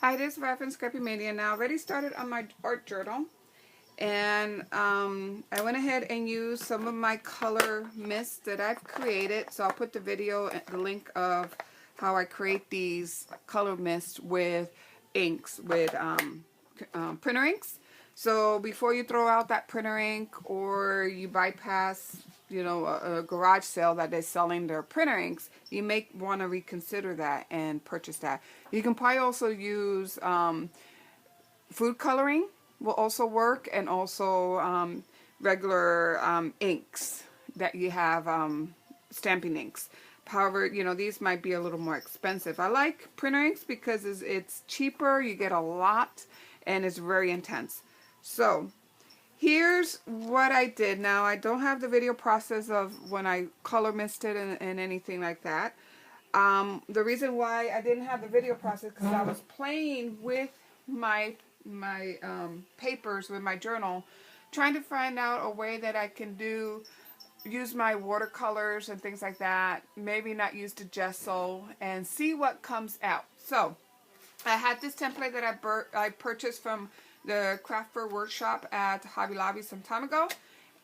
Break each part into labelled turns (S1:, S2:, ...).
S1: Hi, this is Reverend Scrappy Mania. Now, I already started on my art journal, and I went ahead and used some of my color mists that I've created. So I'll put the video, the link of how I create these color mists with inks, with printer inks. So before you throw out that printer ink or you bypass, you know, a garage sale that they're selling their printer inks, you may want to reconsider that and purchase that. You can probably also use food coloring will also work, and also regular inks that you have, stamping inks. However, you know, these might be a little more expensive. I like printer inks because it's cheaper, you get a lot, and it's very intense. So here's what I did. Now, I don't have the video process of when I color misted and anything like that. The reason why I didn't have the video process because I was playing with my papers, with my journal, trying to find out a way that I can use my watercolors and things like that, maybe not use the gesso, and see what comes out. So I had this template that I purchased from the Craft Fair workshop at Hobby Lobby some time ago,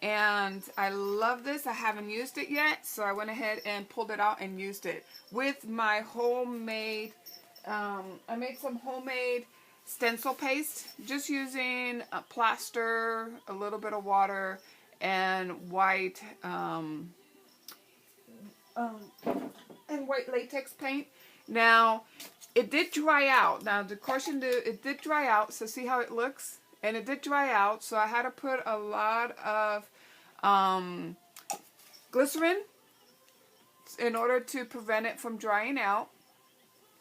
S1: and I love this. I haven't used it yet, so I went ahead and pulled it out and used it with my homemade, I made some homemade stencil paste, just using a plaster, a little bit of water, and white latex paint. Now, it did dry out. Now, the caution, it did dry out, so see how it looks? And it did dry out, so I had to put a lot of glycerin in order to prevent it from drying out.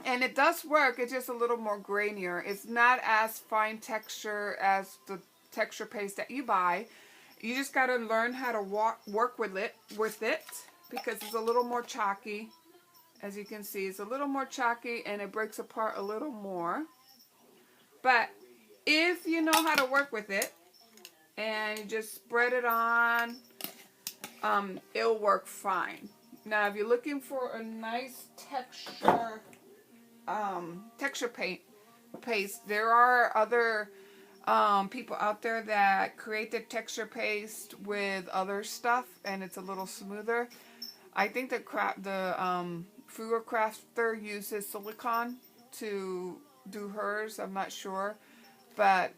S1: And it does work, it's just a little more grainier. It's not as fine texture as the texture paste that you buy. You just got to learn how to work with it because it's a little more chalky. As you can see, it's a little more chalky and it breaks apart a little more. But if you know how to work with it and you just spread it on, it'll work fine. Now, if you're looking for a nice texture paste, there are other people out there that create the texture paste with other stuff, and it's a little smoother. I think the Frugal Crafter uses silicone to do hers. I'm not sure, but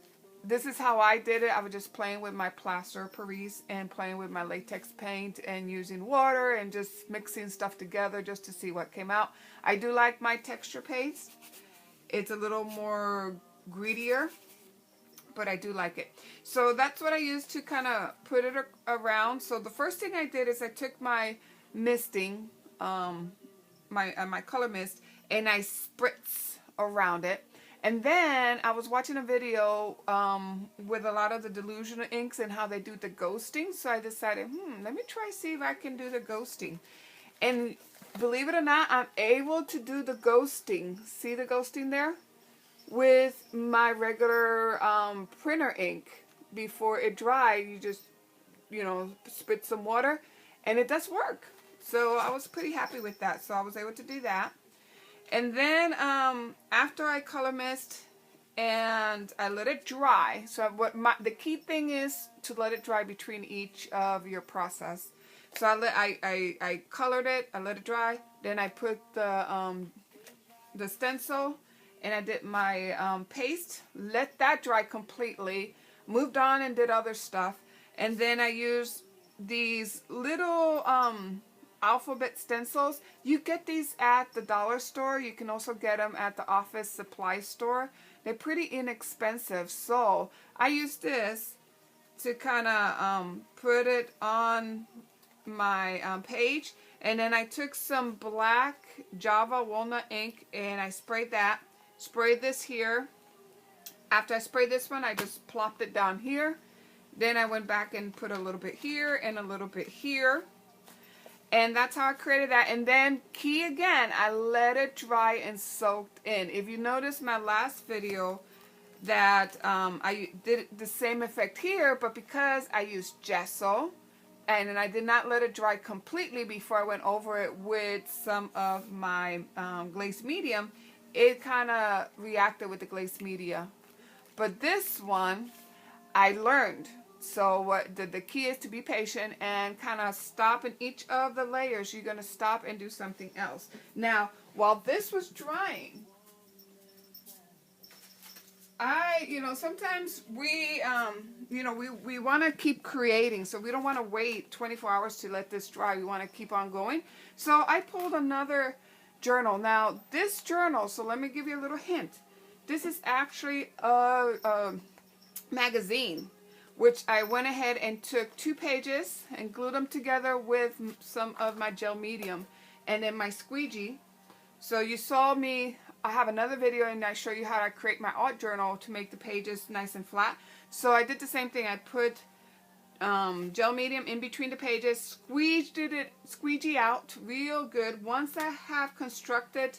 S1: this is how I did it. I was just playing with my plaster Paris and playing with my latex paint and using water and just mixing stuff together just to see what came out. I do like my texture paste. It's a little more greedier, but I do like it. So that's what I used to kind of put it around. So the first thing I did is I took my misting, my color mist, and I spritz around it. And then I was watching a video with a lot of the delusional inks and how they do the ghosting. So I decided, let me try see if I can do the ghosting. And believe it or not, I'm able to do the ghosting. See the ghosting there? With my regular printer ink. Before it dries, you just, you know, spit some water, and it does work. So I was pretty happy with that. So I was able to do that. And then after I color mist and I let it dry. So the key thing is to let it dry between each of your process. So I colored it, I let it dry, then I put the stencil and I did my paste, let that dry completely, moved on and did other stuff, and then I used these little alphabet stencils. You get these at the dollar store. You can also get them at the office supply store. They're pretty inexpensive, so I use this to kind of put it on my page, and then I took some black Java walnut ink and I sprayed this here. After I sprayed this one, I just plopped it down here. Then I went back and put a little bit here and a little bit here, and that's how I created that. And then key again, I let it dry and soaked in. If you notice my last video, that I did the same effect here, but because I used gesso and I did not let it dry completely before I went over it with some of my glaze medium, it kind of reacted with the glaze media. But this one, I learned. So what the key is to be patient and kind of stop in each of the layers. You're going to stop and do something else. Now, while this was drying, sometimes we want to keep creating, so we don't want to wait 24 hours to let this dry. We want to keep on going. So I pulled another journal. Now, this journal, so let me give you a little hint. This is actually a magazine, which I went ahead and took 2 pages and glued them together with some of my gel medium and then my squeegee. So you saw me, I have another video and I show you how I create my art journal to make the pages nice and flat. So I did the same thing. I put gel medium in between the pages, squeegee out real good. Once I have constructed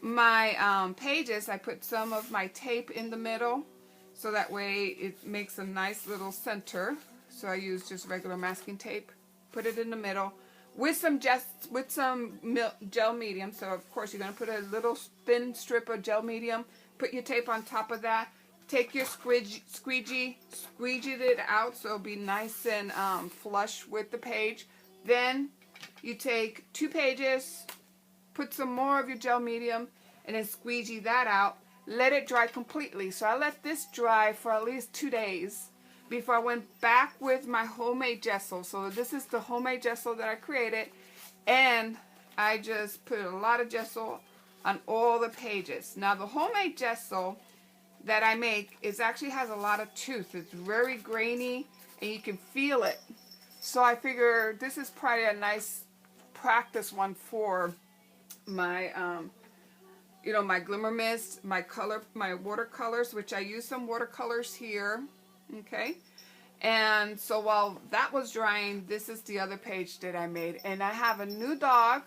S1: my pages, I put some of my tape in the middle, so that way it makes a nice little center. So I use just regular masking tape, put it in the middle with some gel medium. So of course you're going to put a little thin strip of gel medium, put your tape on top of that, take your squeegee it out so it'll be nice and flush with the page. Then you take 2 pages, put some more of your gel medium, and then squeegee that out. Let it dry completely. So I let this dry for at least 2 days before I went back with my homemade gesso. So this is the homemade gesso that I created, and I just put a lot of gesso on all the pages. Now the homemade gesso that I make actually has a lot of tooth. It's very grainy and you can feel it. So I figure this is probably a nice practice one for my my glimmer mist, my watercolors, which I use some watercolors here. Okay, and so while that was drying, this is the other page that I made. And I have a new dog,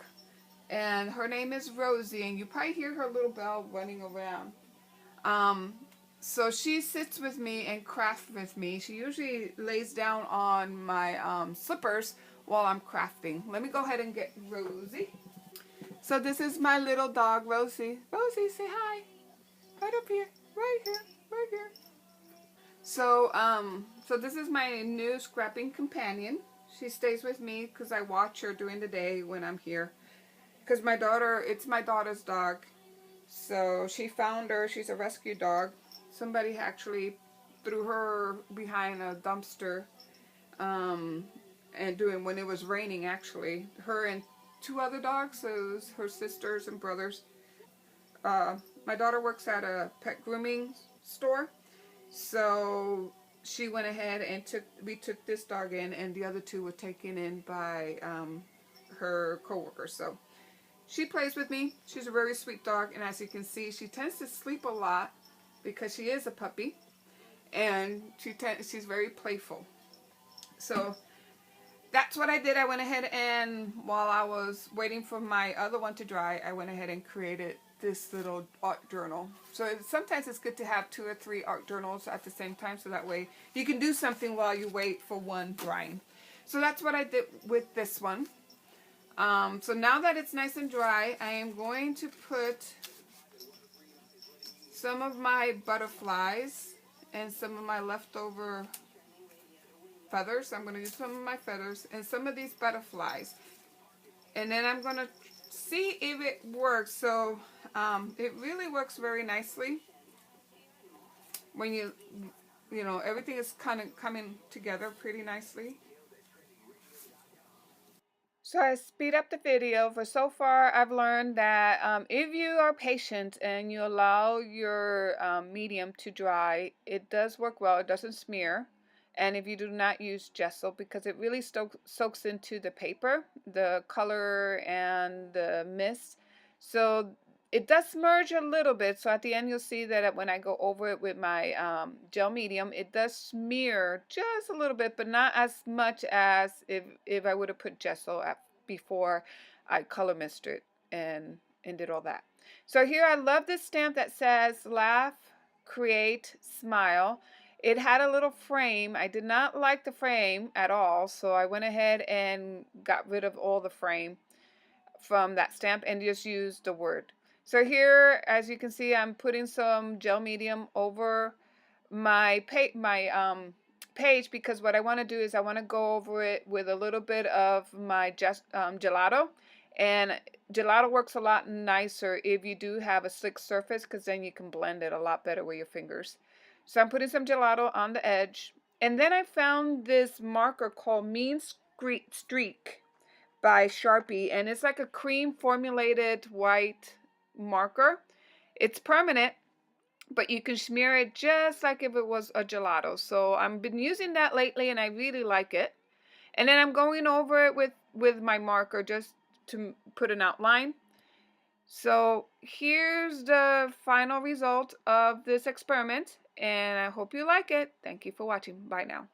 S1: and her name is Rosie, and you probably hear her little bell running around. So she sits with me and crafts with me. She usually lays down on my slippers while I'm crafting. Let me go ahead and get Rosie. So this is my little dog, Rosie. Rosie, say hi. Right up here. Right here. Right here. So, so this is my new scrapping companion. She stays with me because I watch her during the day when I'm here. Because it's my daughter's dog. So she found her. She's a rescue dog. Somebody actually threw her behind a dumpster and when it was raining, actually. Her and 2 other dogs, so it was her sisters and brothers. My daughter works at a pet grooming store, so she went ahead and we took this dog in, and the other 2 were taken in by her coworkers. So she plays with me. She's a very sweet dog, and as you can see, she tends to sleep a lot because she is a puppy, and she's very playful. So that's what I did. I went ahead and while I was waiting for my other one to dry, I went ahead and created this little art journal. So sometimes it's good to have 2 or 3 art journals at the same time, so that way you can do something while you wait for one drying. So that's what I did with this one. So now that it's nice and dry, I am going to put some of my butterflies and some of my leftover feathers. I'm going to use some of my feathers and some of these butterflies, and then I'm going to see if it works. So it really works very nicely when you know, everything is kind of coming together pretty nicely. So I speed up the video. For so far, I've learned that if you are patient and you allow your medium to dry, it does work well. It doesn't smear. And if you do not use gesso, because it really soaks into the paper, the color and the mist. So it does merge a little bit. So at the end, you'll see that when I go over it with my gel medium, it does smear just a little bit, but not as much as if I would have put gesso before I color misted it and did all that. So here I love this stamp that says laugh, create, smile. It had a little frame. I did not like the frame at all, so I went ahead and got rid of all the frame from that stamp and just used the word. So here, as you can see, I'm putting some gel medium over my page, because what I want to do is I want to go over it with a little bit of my gelato. And gelato works a lot nicer if you do have a slick surface, because then you can blend it a lot better with your fingers. So I'm putting some gelato on the edge. And then I found this marker called Mean Streak by Sharpie, and it's like a cream formulated white marker. It's permanent, but you can smear it just like if it was a gelato. So I've been using that lately and I really like it. And then I'm going over it with my marker just to put an outline. So here's the final result of this experiment, and I hope you like it. Thank you for watching. Bye now.